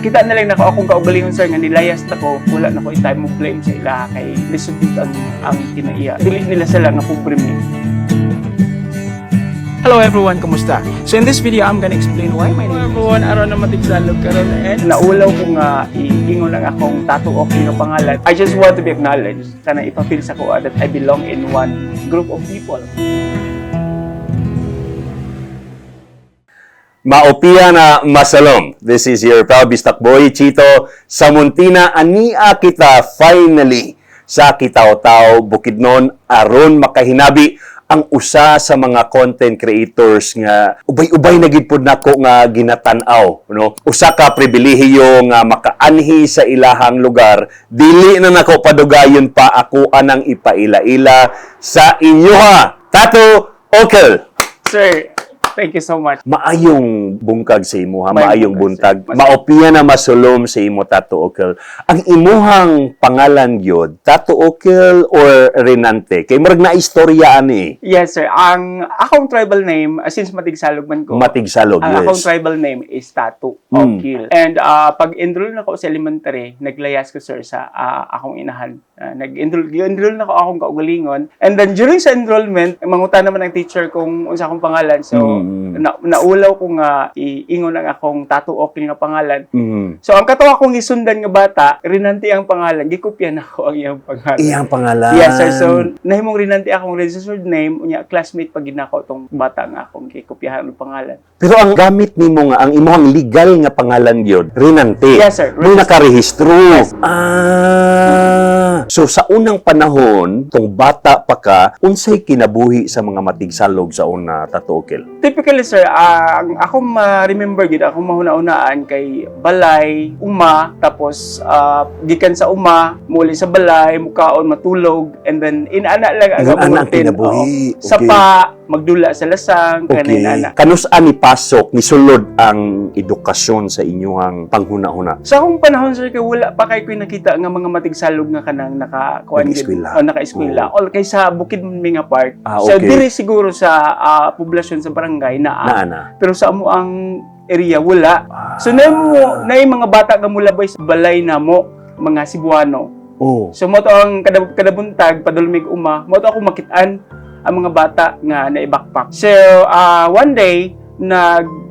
nakita na lang nako akong kaugalingon sir nga nilayas na ko, wala na ko i-time mo blame sa ila kay lisod ang kinaiya. Dili nila sila nga pobre mi. Hello everyone, kumusta? So in this video, I'm gonna explain why my name is... Hello everyone, araw na matigsalog karon and naulaw ko nga iingon lang akong tattoo okay nga pangalan. I just want to be acknowledged kana ipafeel sa ko that I belong in one group of people. Maopia na masalom. This is your proud Bistak Boy, Chito. Sa Muntina, ania kita finally sa Kitaw-Taw, Bukidnon, aron makahinabi ang usa sa mga content creators nga ubay-ubay na gid pud nako nga ginatan-aw, no? Usa ka pribilehiyo nga makaanhi sa ilahang lugar, dili na nako padugayon pa ako anang ipaila-ila sa inyoha. Tattoo Okel. Sir, thank you so much. Maayong bungkag sa imuha, May maayong buntag, buntag. sir. Maopia na masulom sa imo, Tattoo Okel. Ang imuhang pangalan gyud, Tattoo Okel or Renante? Kay murag na istorya ani. Yes sir, ang akong tribal name, since matigsalog man ko, Matigsalog, ang akong yes. tribal name is Tattoo Mm. Okel. And pag enroll na ko sa elementary, naglayas ko sir sa akong inahan. Nag-enroll na ko akong kaugalingon. And then during sa enrollment, mangutan naman ang teacher kung unsa akong pangalan. So naulaw ko nga iingon ang akong Tattoo Okel nga pangalan. So ang kato akong isundan nga bata, Renante ang pangalan. Gikopyan ako ang iyang pangalan. Iyang pangalan. Yes sir. So nahimong Renante akong registered name, unya classmate pag ginako tong bata nga akong gikopyahan ang pangalan. Pero ang gamit nimo nga, ang imuhang legal nga pangalan gyud, Renante. Yes, sir. Mo nakarehistro. Yes. So sa unang panahon, tong bata pa ka, unsay kinabuhi sa mga matigsalog sa una, Tattoo Okel? Typically sir, ang akong ma-remember gid akong mahuna-unaan kay balay, uma, tapos gikan sa uma, muli sa balay, mukaon, matulog, and then inana lang ang Inana ang routine. kinabuhi. Oo. Okay. Sapa, magdula sa lasang, Okay. kanin ana. Kanus-an ni pasok, ni sulod ang edukasyon sa inyong panghuna-huna. Sa akong panahon sir, kay wala pa kay ko nakita nga mga matigsalog nga kanang naka-kuan gid, Naka-eskwela. o naka-eskwela. All kay sa Bukid Minga Park. So Okay. diri siguro sa poblasyon sa barangay naa. Naana. Pero sa amo ang area wala. So na mga bata nga mulabay sa balay namo, mga Cebuano. Oh. So mo to ang kadabuntag padulmig uma, mo to ako makitaan ang mga bata nga naibakpak. So one day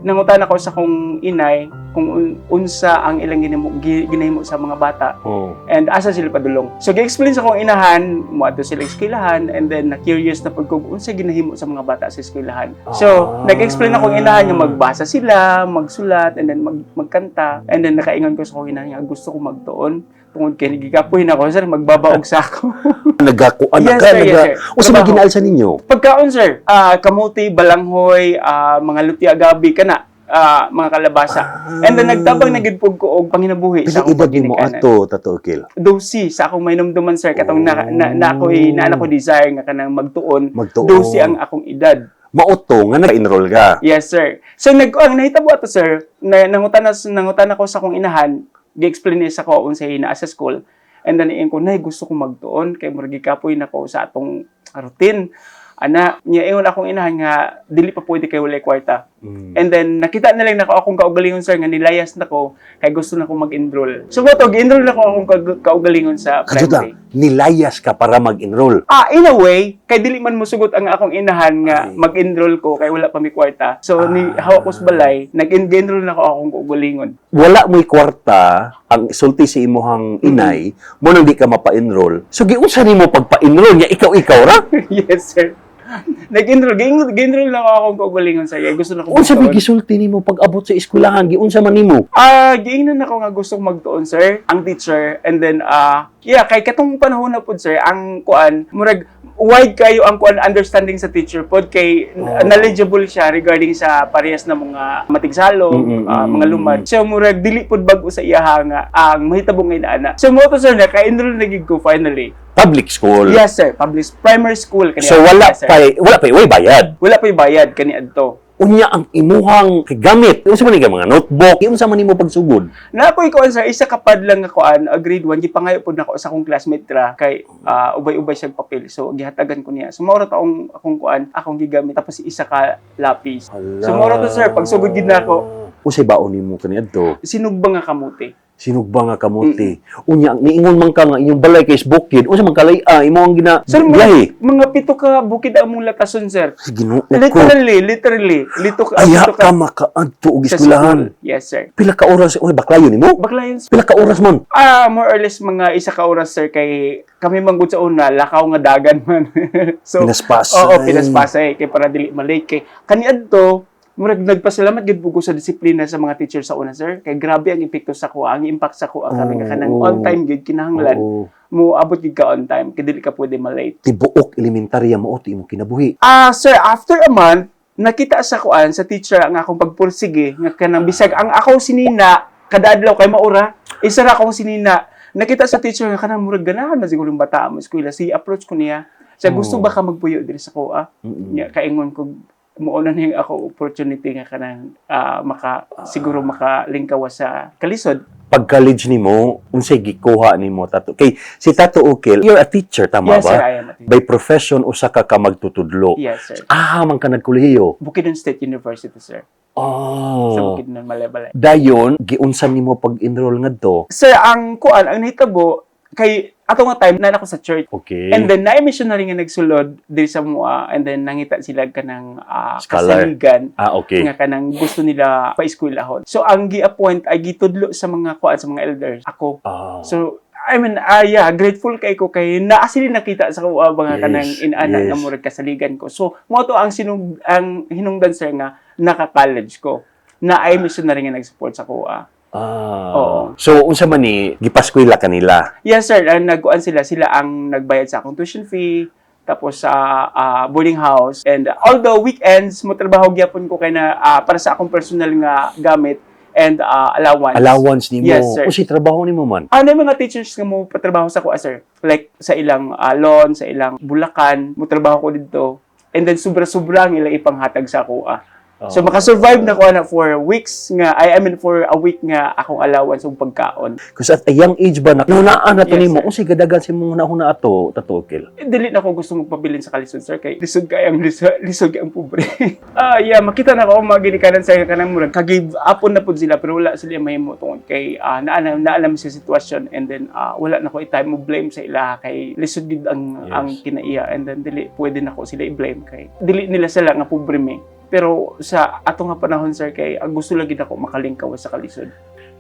nangutan ako sa kong inay kung unsa ang ilang ginahimo sa mga bata. Oh. And asa sila padulong. So gi-explain sa akong inahan, mo ato sila eskwelahan, and then na-curious na pag kung unsa ginahimo sa mga bata sa eskwelahan. So nag-explain akong inahan nga magbasa sila, magsulat, and then magkanta. And then nakaingon ko sa akong inahan nga gusto ko magtuon. Tungod kay nagikapoy na ako, sir, magbabaog sa ako. Nagakuan Yes, ka, sir, yes, sir. Usa Trabaho. maginal sa ninyo? Pagkaon, sir, kamuti, balanghoy, mga lutia gabi, kana, mga kalabasa. And then nagtabang na gid pug ko og panginabuhi Pila sa akong edad nimo pagginikanan. ato, Tattoo Okel? Dosi sa akong mainumduman sir katong na ako desire nga kanang magtuon. Magtuon. Dosi ang akong edad. Mauto nga naka-enroll ka. Yes sir. So ang nahitabo ato sir, nangutan ako sa akong inahan, gi-explain niya sa ko unsay naa sa school. And then iyon ko nay gusto ko magtuon kay murag gikapoy nako sa atong routine. Ana, niya ingon akong inahan nga dili pa pwede kay walay kwarta. And then nakita na lang nako akong kaugalingon sir nga nilayas nako kay gusto nako mag-enroll. So moto gi-enroll nako akong kaugalingon sa primary. Nilayas ka para mag-enroll. In a way, kay dili man mosugot ang akong inahan nga mag-enroll ko kay wala pa mi kwarta. So ni hawak ko sa balay, nag-enroll nako akong kaugalingon. Wala mo'y kwarta, ang sulti sa imuhang inay, mo nang di ka mapa-enroll. So giunsa nimo pagpa-enroll niya ikaw ra? Yes sir. Nag-enroll lang ako akong kaugalingon sa iya. Gusto na ko Unsa may magtuon. gisulti nimo pag abot sa eskwelahan? Giunsa man nimo? Giingnan ako nga gusto kong magtuon, sir, ang teacher. And then, kay katong panahon na po, sir, ang kuan, murag, wide kayo ang kuan understanding sa teacher pod kay knowledgeable siya regarding sa parehas na mga matigsalog, mga lumad. So, murag, dili pod bago sa iyaha nga, ang mahitabong nga inaana. So, mo to, sir, naka-enroll na gid ko finally. Public school. Yes, sir. Primary school. Kani So wala yes, sir. pa way bayad. Wala pa bayad kani adto. Unya ang imuhang gamit. Unsa man nga mga notebook, unsa man nimo pagsugod? Na ako ikuan sir, isa kapad lang ako grade 1 gipangayo pod nako sa akong classmate ra kay ubay-ubay siyang papel. So gihatagan ko niya. So mao ra akong kuan, akong gigamit tapos isa ka lapis. So mao ra to sir, pagsugod gid nako. Unsay baon nimo kaniadto? Sinugba nga kamuti. Sinugba nga kamote. Unya niingon man ka nga inyong balay kay bukid. Unsa man kalay-a imo ang gina Sir, biyahe? mga 7 ka bukid ang mong latason, sir. Ginoo ko. Literally. Aya Lito ka makaadto og sa eskwelahan. school. Yes, sir. Pila ka oras uy baklayon nimo? Baklayan, sir. Pila ka oras man? More or less mga 1 ka oras, sir, kay kami manggod sa una, lakaw nga dagan man. So, Pinaspasay. Oo, pinaspasay. Kay para dili malate. Kay kaniadto, murag nagpasalamat gid bugo sa disiplina sa mga teacher sa una, sir. Kay grabe ang epekto sa ko, ang impact sa ko ang kanang on time gid kinahanglan. Oo. Mo abot gid ka on time, kay dili ka pwede malate. Tibuok elementarya mo ti imong kinabuhi. Sir, after a month, nakita sa kuan sa teacher ang akong pagpursige nga kanang bisag ang ako sinina kada adlaw kay maura, isa ra akong sinina. Nakita sa teacher nga kanang murag ganahan na siguro yung bata mo eskwela. Si approach ko niya. Siya gusto ba ka magpuyo diri sa kuha? Nya kaingon ko muuna na yung ako opportunity nga kanang siguro makalingkawa sa kalisod. Pag college nimo, unsay gikuha nimo tato? Kay si Tato Ukil, you're a teacher tama Yes, sir, ba? I am a teacher. By profession usa ka magtutudlo. Yes, sir. Man ka nagkolehiyo. Bukidnon State University, sir. Sa Oh. Bukidnon, Malay-Balay. Dayon, giunsan nimo pag-enroll ngadto? Sir, ang nahitabo, kay ato nga time na ako sa church. Okay. And then, na missionary nga nagsulod diri sa mua, and then nangita sila kanang Scholar. kasaligan Okay. nga kanang gusto nila pa-eskwelahon. So, ang gi-appoint ay gitudlo sa mga sa mga elders. Ako. So, I mean, grateful kay ko kay naasili nakita sa kuha mga Yes, kanang inana yes. nga murag kasaligan ko. So, mo to ang ang hinungdan sir nga naka-college ko na ay missionary nga nag-support sa kuha. Oo. So, unsa man ni gipaskwela kanila? Yes, sir. Nagkuan sila ang nagbayad sa akong tuition fee, tapos sa boarding house. And although weekends, mo trabaho gyapon ko kay na para sa akong personal nga gamit and allowance. Allowance nimo. Yes, sir. Unsay trabaho nimo man? Ano yung mga teachers nga mo patrabaho sa kuha, sir? Like sa ilang lawn, sa ilang Bulacan, mo trabaho ko dito. And then sobra-sobra ang ilang ipanghatag sa kuha. So makasurvive na ko na for weeks nga, for a week nga akong allowance ng pagkaon. Kasi at a young age ba, nakunaan na to Yes, nimo, sir. unsay gadagan sa mong nahuna ato, Tato Ukil? Dili na ako gusto magpabilin sa kalisod, sir, kay lisod kay ang lisod kay ang pobre. Makita na ko mga ginikanan sa kanang murag kag-give upon na pud sila pero wala sila mahimo tungod kay naalam sa sitwasyon, and then wala na ko i-time mo blame sa ila kay lisod gid ang kinaiya, and then dili pwede na ko sila i-blame kay dili nila sila nga pobre me. Pero sa ato nga panahon, sir, kay ang gusto lagi na ko makalingkaw sa kalisod.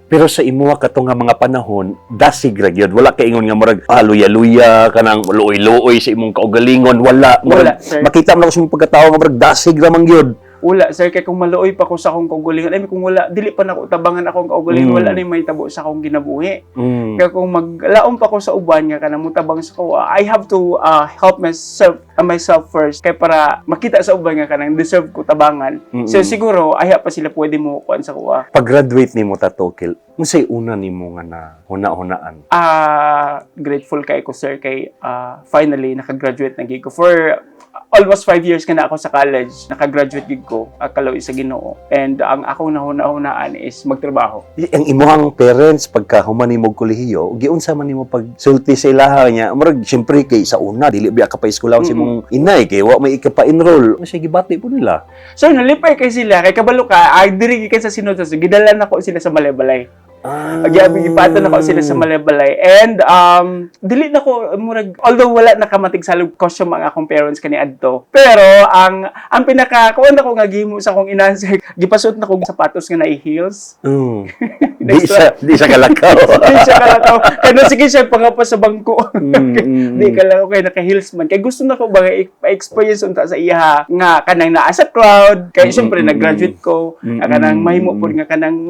Pero sa imuha kato nga mga panahon, dasig ra gyud. Wala kay ingon nga murag luya-luya kanang luoy-luoy sa imong kaugalingon, wala. Wala, sir. Makita mo na ko sa imong pagkatao nga murag dasig ra man gyud. Wala, sir, kay kung maluoy pa ko sa akong kaugalingon, kung wala, dili pa na ko tabangan akong kaugalingon, wala na yung may tabo sa akong ginabuhi. Kaya kung maglaom pa ko sa uban nga kanang mutabang sa ko, I have to help myself first kay para makita sa uban nga kanang deserve ko tabangan. So siguro pa sila pwede mo kuan sa kuha. Pag-graduate nimo, Tato Ukil, unsay una nimo nga na huna-hunaan? Grateful kay ko, sir, kay finally nakagraduate na gid ko for almost 5 years ka na ako sa college. Nakagraduate gid ko, kalawi sa Ginoo. And ang ako nahuna-hunaan is magtrabaho. Ang imuhang parents pagka human nimo og kolehiyo, giunsa man nimo pagsulti sa ilaha niya, murag syempre kay sa una dili biya ka pa eskwelahan sa imong inay kay wa may ikapa-enroll. Unsay gibati po nila? So nalipay kay sila kay kabalo ka, diri kay sa sinod sa gidala na ko sila sa Malay-Balay. Ipato na ko sila sa Malay-Balay. And dili na ko murag, although wala nakamatig sa costume ang akong parents kani adto. Pero ang pinaka kuan ako nga gihimo sa akong inanswer, gipasot na ko sapatos nga naay heels. Di siya kalakaw. Di siya kalakaw. Kaya sige siya pangapa sa bangko. Di kalakaw kay naka-heels man. Kay gusto na ko ba experience unta sa iya nga kanang naa sa crowd. Kay syempre nag-graduate ko. Kanang mahimo pud nga kanang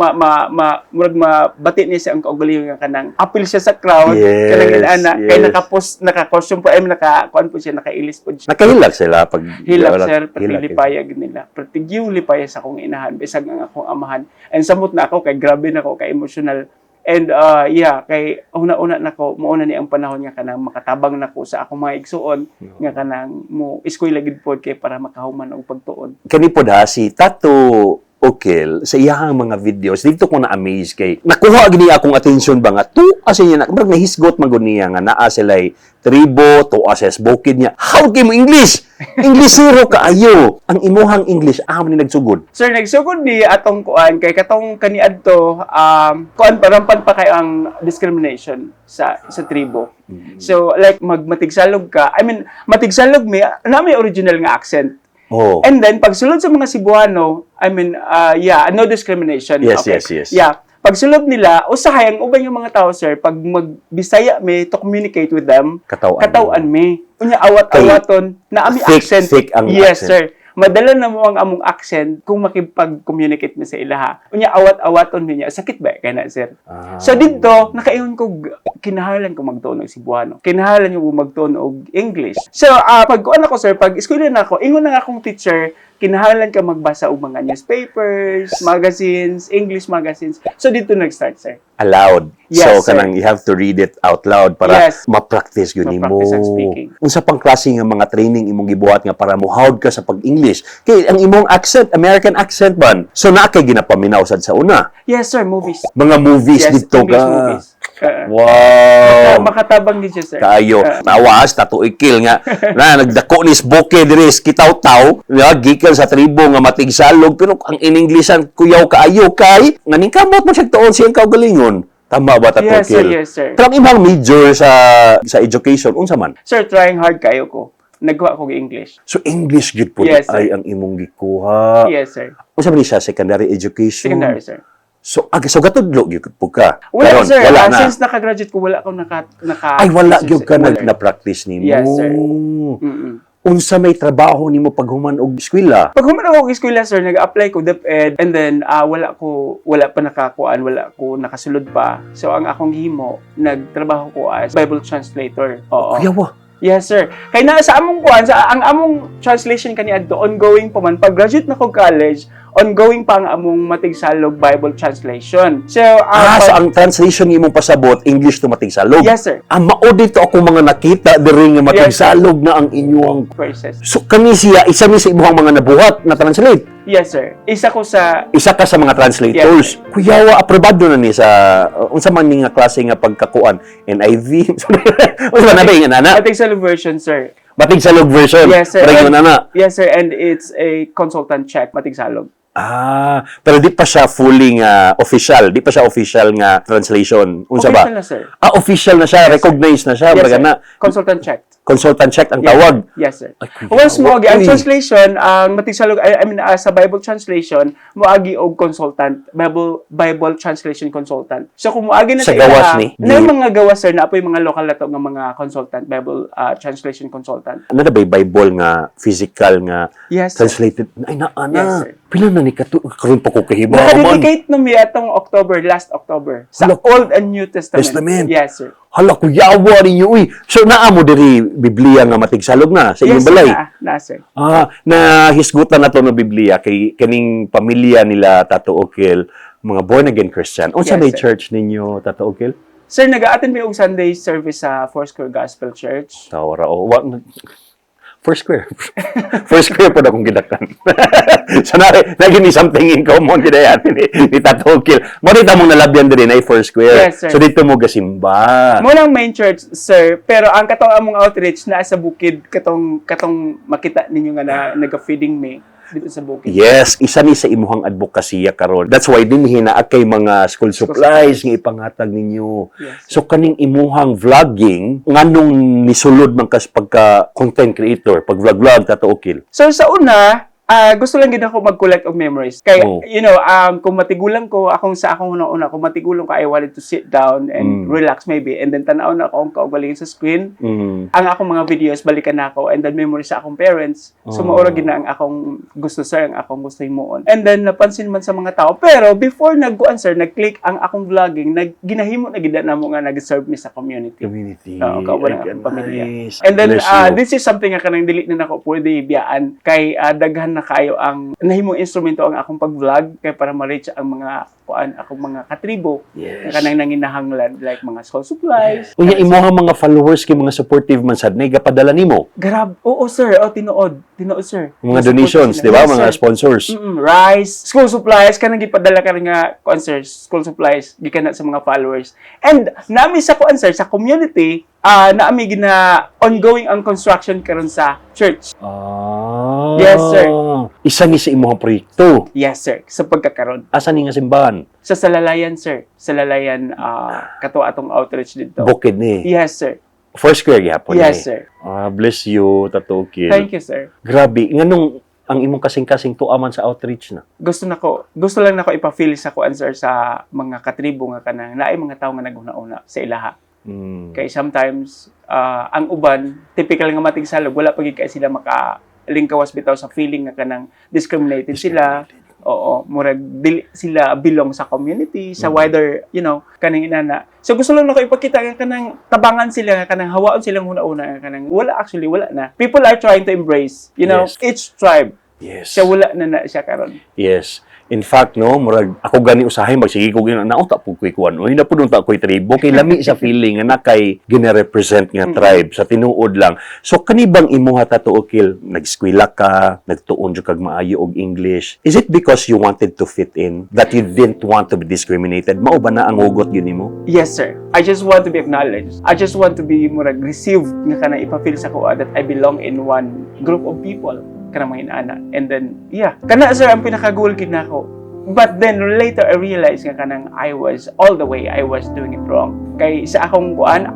murag bati niya siya ang kaugalingon nga kanang apil siya sa crowd. Yes, Kanang inana. Kay yes. naka-costume po. Naka-kuan po siya. Naka-ilis po siya. Nakahilak sila pag Hilak, sir, pati lipayag nila. Pati lipayag sa akong inahan, bisag ang akong amahan. And samot na ako, kay grabe na ako, kay emotional. And kay una-una na ko, mauna ni ang panahon nga kanang makatabang na ko sa akong mga igsuon, nga kanang mo iskoy lagid pod kay para makahuman og pagtuon. Kani pod ha si Tato Okil sa iyang mga videos dito ko na amaze kay nakuha gini akong attention ba nga tuwa sa niya na nahisgot man gud niya nga naa sila'y tribo tuwa sa bukid niya. How kay mo English? English zero kaayo. Ang imuhang English amo ni nagsugod. Sir, nagsugod ni atong kuan kay katong kaniadto kuan parampan pa kay ang discrimination sa tribo. So like magmatigsalog ka. I mean, matigsalog mi na may original nga accent. Oh. And then pagsulod sa mga Cebuano, I mean, no discrimination. Yes, okay. yes. Yeah. Pagsulod nila, usahay ang uban yung mga tao, sir, pag magbisaya me to communicate with them, katawan me. Unya awat-awaton na ami accent. Thick ang yes, accent. sir. Madala na mo ang among accent kung makipag-communicate mo sa ilaha. Unya awat-awaton niya. Sakit ba kay na, sir? So dito, nakaingon ko kinahanglan ko magtuon og Cebuano. Kinahanglan ko magtuon og English. So pag kuan ako, sir, pag eskwela na ako, ingon na nga akong teacher, kinahanglan ka magbasa og mga newspapers, magazines, English magazines. So dito nag-start, sir. Aloud. Yes, so kanang you have to read it out loud para Yes. ma-practice yun nimo. Ma-practice ang speaking. Unsa pang klase nga mga training imong gibuhat nga para mohawd ka sa pag-English? Kay ang imong accent, American accent man. So na kay ginapaminaw sad sa una. Yes, sir, movies. Mga movies Yes, dito English ka. movies. Wow. Makatabang din siya, sir. Kayo, nawas, tatuikil nga, na nagdako ni Sboke diris, kitaw-taw, nga, gikan sa tribo nga matigsalog, pero ang in-Englishan, kuyaw kaayo kay, nga ningkamot mo siya taon siyang kaugalingon. Tama ba tatukil? Yes, sir, yes, sir. Pero ang imong major sa education, unsa man? Sir, trying hard kayo ko. Nagkuha ko English. So English gid po Yes, ay sir. ang imong gikuha. Yes, sir. Unsa man ni siya secondary education? Secondary, sir. So gatudlo gyud po ka. Wala, Karon, sir. wala na. Since naka-graduate ko, wala akong naka Ay wala gyud ka wala. na-practice nimo. Yes, sir. Mm-mm. Unsa may trabaho nimo paghuman og eskwela? Pag human ako sa eskwela, sir, nag-apply ko DepEd and then wala pa nakakuan, wala ko nakasulod pa. So ang akong gihimo, nagtrabaho ko as Bible translator. Oo. Kuyawa. Yes, sir. Kaya na sa among kuan, ang among translation kaniadto ongoing pa man. Pag graduate na ko college, ongoing pa ang among matigsalog Bible translation. So, So ang translation imong pasabot English to matigsalog. yes, sir. Mao dito ako mga nakita diri nga matigsalog na ang inyong. Verses. So kani siya isa ni sa imong mga nabuhat na translate. Yes, sir. Isa ko sa Isa ka sa mga translators. Yes, Kuyawa, aprobado na ni sa unsa man ni nga klase nga pagkakuan NIV. Unsa man nabi nga nana? matigsalog version, sir. Matigsalog version. Yes, sir. Parang And- nana. Yes, sir. And it's a consultant check, matigsalog. Pero di pa siya fully nga official. Di pa siya official nga translation. Unsa ba? Official na, sir. Official na siya. Yes, sir. Recognized na siya. Yes, Baga sir. na. Consultant check. Consultant check ang Yes, tawag. sir. Yes, sir. Ay, kuya, Once mo ang uy. translation, ang matigsalog, I mean, sa Bible translation, moagi og consultant, Bible translation consultant. So, kung moagi na Sa sa gawas ilaha, ni? na yung mga gawas, sir, na apoy mga local na to, nga mga consultant, Bible translation consultant. Ano na ba yung Bible nga physical nga Yes, sir. translated? Ay, naana. Yes, sir. Pila na ni karon pa ko kahibaw man. Nakadedicate nung atong last October, sa Hala. Old and New Testament. Testament. Yes, sir. Hala ko yawa ninyo uy. So naa mo diri Biblia nga matigsalog na sa inyong Yes, balay. sir. Na hisgutan na to ng Biblia kay kaning pamilya nila Tato Okil, mga born again Christian. Unsa Yes, may sir. church ninyo Tato Okil? Sir, nag-a-attend mo yung Sunday service sa Foursquare Gospel Church. Tawara o First square. First square po na akong gidakan. So, naging ni something in common kinayan ni Tato Okil. Marita mong nalabyan din ay first square. Yes, sir. So, dito mo gasimba. Mo lang main church, sir, pero ang katong among outreach na sa bukid, katong makita ninyo nga na nag-feeding me dito sa bukid. Yes, isa ni sa imuhang advokasya karon. That's why din hinaak kay mga school supplies nga ipangatag ninyo. Yes. So kaning imuhang vlogging nganong nisulod man kas pagka content creator, pag vlog Tato Okil. So sa una, gusto lang gid ako mag-collect of memories. Kaya, Oh. kung matigulang ko, kung una, kung matigulang ko, I wanted to sit down and relax maybe. And then, tanaw na ako ang kaugaling sa screen. Ang akong mga videos, balikan na ako. And then, memories sa akong parents. So, maura gid na ang akong gusto, sir, ang akong gusto himuon. And then, napansin man sa mga tao. Pero, before nag-click ang akong vlogging, ginahimo na gid na mo nga nag-serve mi sa community. Oo, kauban ang akong pamilya. Nice. And then, Bless you. this is something nga kanang dili na ako pwede biyaan kay daghan na kayo ang nahimong instrumento ang akong pag-vlog kay para ma-reach ang mga akong mga katribo Yes. kanang nanginahanglan like mga school supplies. Unya imong mga followers kay mga supportive man sad nay gapadala nimo. Grab. Oo, sir. Tinuod, sir. Mga donations, di ba? Yes, Mga sir. sponsors. Rice, school supplies, kanang gipadala ka rin nga concerts, school supplies, gikan na sa mga followers. And nami sa concert, sa community, naami gina ongoing ang construction karon sa church. Ah. Yes, sir. Isa ni sa imong proyekto. Yes, sir. Sa pagkakaroon. Asa ni nga simbahan? Sa Salalayan, sir. Salalayan, kato atong outreach dito. Bukid ni. Yes, sir. First square gyapon ni. Yes, sir. Bless you, Tato Ukil. Thank you, sir. Grabe, nganong ang imong kasing-kasing tuaman sa outreach na. Gusto lang nako ipa-feel sa kuan, sir, sa mga katribo nga kanang naay mga tawo nga naguna-una sa ilaha. Kay sometimes ang uban typical nga matigsalog wala pa gid kay sila makalingkawas bitaw sa feeling nga kanang discriminated sila. Oo, murag dili sila belong sa community, sa wider, kanang inana. So gusto lang nako ipakita nga kanang tabangan sila nga kanang hawaon silang una-una nga kanang wala na. People are trying to embrace, Yes. each tribe. Yes. Siya wala na siya karon. Yes. In fact, no, murag ako gani usahay magsige ko gina naon ta pud koy kuan. Uy na pud ta koy tribo kay lami sa feeling nga na kay gina-represent nga tribe sa tinuod lang. So kanibang imuha Tato Ukil, nag-eskwela ka, nagtuon jud kag maayo og English. Is it because you wanted to fit in that you didn't want to be discriminated? Mao ba na ang hugot gyud nimo? Yes, sir. I just want to be acknowledged. I just want to be murag received nga kana ipa-feel sa ko that I belong in one group of people kana mga inaana. And then, kana sir ang pinaka-goal gid nako. But then later I realized nga kanang I was doing it wrong. Kay sa akong kuan,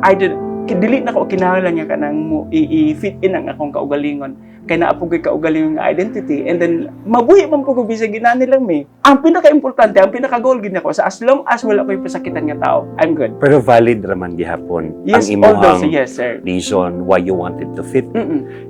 dili na ko kinahanglan nga kanang i-fit in ang akong kaugalingon. Kay naapog kaugalingon nga identity, and then mabuhi man pug bisag ginani lang mi. Ang pinaka-importante, ang pinaka-goal gid nako sa as long as wala ko'y pasakitan nga tao, I'm good. Pero valid raman gihapon Yes, ang although, imong yes, sir. reason why you wanted to fit.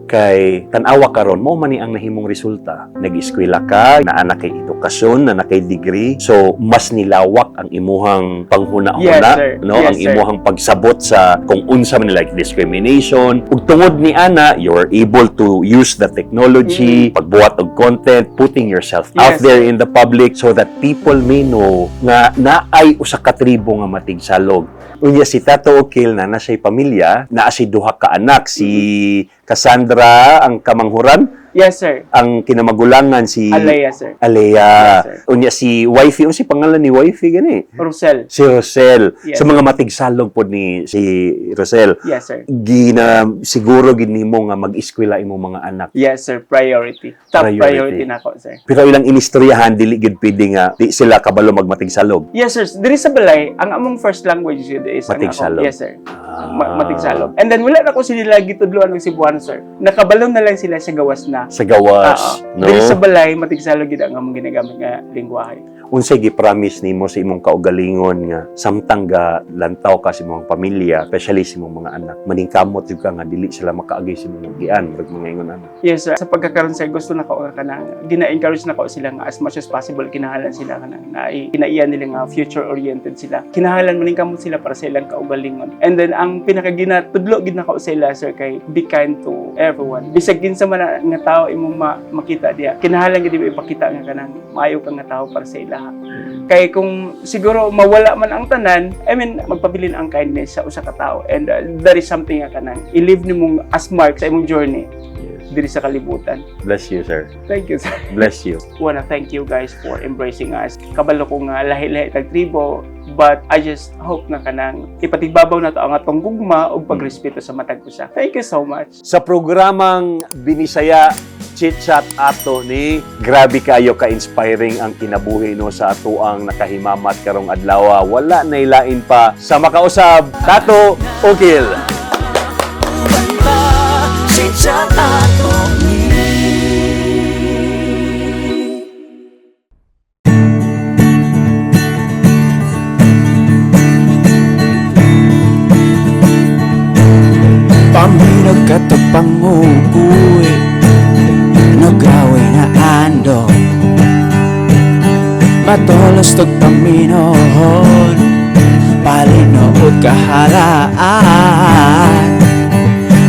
Kay tan-awa karon mo man ni ang nahimong resulta. Nag-eskwela ka, naa na kay edukasyon, na kay degree. So mas nilawak ang imuhang panghuna-huna, Yes, sir. no? Yes, ang sir. imuhang pagsabot sa kung unsa man like discrimination. Ug tungod ni ana, you're able to use the technology, pagbuhat og content, putting yourself out Yes, there in the public so that people may know nga naay usa ka tribo nga matigsalog. Unya si Tato Ukil na siya'y pamilya, naa si duha ka anak, si Cassandra ang kamanghuran, Yes, sir. ang kinamagulangan si Alea, sir. Alea. Yes, sir. Unya si wifey, si pangalan ni wifey gani? Rosel. Si Rosel. Yes, Sa mga matigsalog po ni si Rosel. Yes, sir. Siguro ginimo nga mag-eskwela imong mga anak. Yes, sir. Priority. Top Priority. priority nako, sir. Pero ilang inistoryahan dili gid pwede nga di sila kabalo magmatigsalog. Yes, sir. Diri sa balay, ang among first language yun is ang Matigsalog. ako. Yes, sir. Matigsalog. And then wala na ko sila gitudloan ng Cebuano, sir. Nakabalon na lang sila sa gawas na. Sa gawas, no? Diri sa balay, matigsalog gid ang among ginagamit nga lingwahe. Unsay gi-promise nimo sa imong kaugalingon nga samtang ga lantaw ka sa imong pamilya, especially sa imong mga anak, maningkamot jud ka nga dili sila makaagay sa imong gian ug mga ingon ana. Yes, sir. Sa pagkakaroon sir, gusto na ko nga kanang gina-encourage na ko sila nga as much as possible kinahanglan sila kanang kinaiyan nila nga future oriented sila. Kinahanglan maningkamot sila para sa ilang kaugalingon. And then ang pinaka ginatudlo gid na ko sa ila sir kay be kind to everyone. Bisag kinsa man nga tao imong makita diya. Kinahanglan gid ipakita nga kanang maayo ka nga tao para sa ila. Kay kung siguro mawala man ang tanan, magpabilin ang kindness sa usa ka tao, and that is something nga kanang i-live nimong as mark sa imong journey diri sa kalibutan. Bless you, sir. Thank you, sir. Bless you. Wanna thank you guys for embracing us. Kabalo ko nga lahi-lahi tag tribo, but I just hope na kanang ipatigbabaw na to ang atong gugma ug pagrespeto sa matag usa. Thank you so much. Sa programang Binisaya Chit-chat ato ni, grabe kayo ka-inspiring ang kinabuhi no sa ato ang nakahimamat karong adlaw. Wala na ilain pa sa makausab, Tato Ukil. Paminag ka to pangukuy, nagaway na ando, matolos tog paminohon, palinood kaharaan,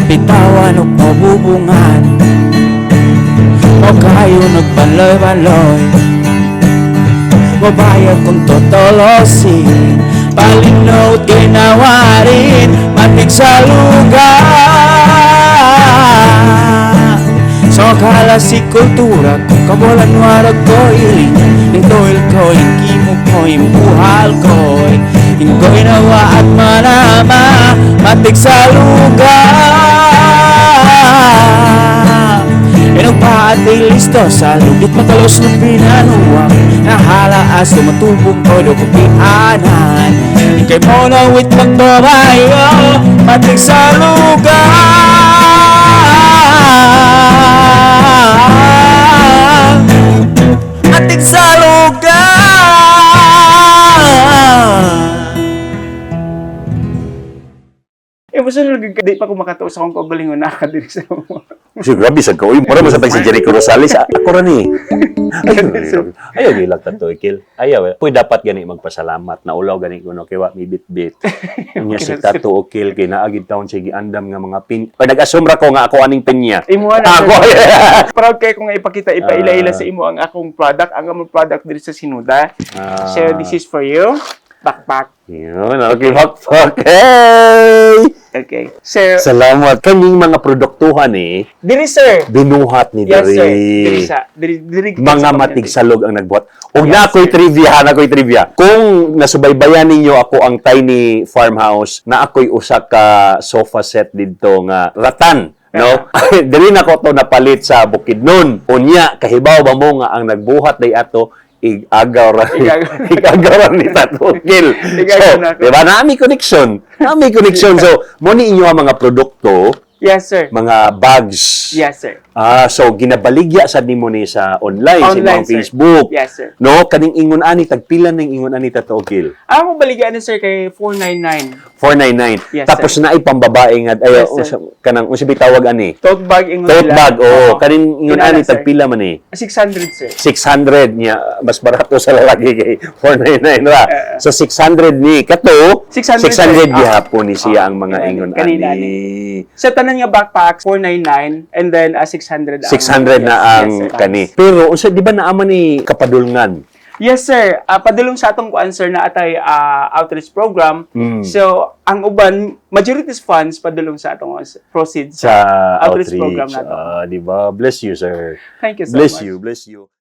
bitawan o pabubungan, O kayo nagbaloy-baloy, mabayad kung totolosin, palinaw tinawarin, matig sa lugar. So kala si kultura, kung kawalan warag ko ilinya, intoil ko, ingkimo ko, imbuhal ko, ingko'y nawa at manama, matig sa lugar. Inong paatay listo sa lubit matalos ng pinanuwang, nahalaas tumatubong ko dukupianan, ikay mo na wit magbabayo, matig sa lugar, matig sa lugar. Basta di pa ko makatuos akong kaugalingon na ka diri sa mga. So, grabe sa ko. Mura mo sa tag si Jericho Rosales. Ako rin eh. Ayaw gilag tato, Ikil. Ayaw. Pwede dapat gani magpasalamat. Naulaw gani ko no. Kaya mi bit-bit. Nya si tato, Ikil. Kaya naagid taon siya giandam nga mga pin. Pag nag-asumra ko nga ako aning pinya. Imo na. Ako. Proud kay ko nga ipakita, ipaila-ila sa imo ang akong product. Ang among product diri sa Sinuda. So, this is for you. Backpack. Yun. Okay, hey! Okay. So, Salamat. Kaning mga produktuhan eh. diri sir. Binuhat ni Yes, sir. Dari. Diri Mga sa matigsalog ang nagbuhat. O Yes, na ako'y sir. trivia. Kung nasubaybayan ninyo ako ang tiny farmhouse, na ako'y usa ka sofa set dito nga ratan. No? Dili na ko to napalit sa Bukidnon. Unya, kahibaw ba mo nga ang nagbuhat day ato, igagaw ra ni Tatukil. So, na ako. diba? Naami connection. So, mo ni inyo ang mga produkto, Yes, sir. mga bags. Yes, sir. So ginabaligya sa nimo ni sa online, sa Online, mga sir. Facebook. Yes, sir. No, kaning ingon ani tagpila ning ingon ani Tatukil. Ako baligaan ni sir kay 499. 499. Yes, Tapos sir. naay pambabae nga ay Yes, sir. kanang unsa bitawag ani? Tote bag ingon Tote nila. bag. Oo. Kaning ingon Kinala, ani sir. tagpila man ni? 600, sir. 600 niya, mas barato sa lalaki kay 499 ra. So 600 ni kato 600, 600 sir. gihapon ni siya ang mga Kanina, ingon kanina ani. Sa tanan nga backpacks 499 and then 600 ang- 600 na ang yes, sir. kani. Pero unsa di ba naama ni kapadulngan? Yes, sir. Padulong sa atong kuan sir na atay outreach program. So, ang uban majorities funds padulong sa atong proceeds Sa outreach outreach. program nato. Di ba? Bless you, sir. Thank you so Bless much. you, bless you.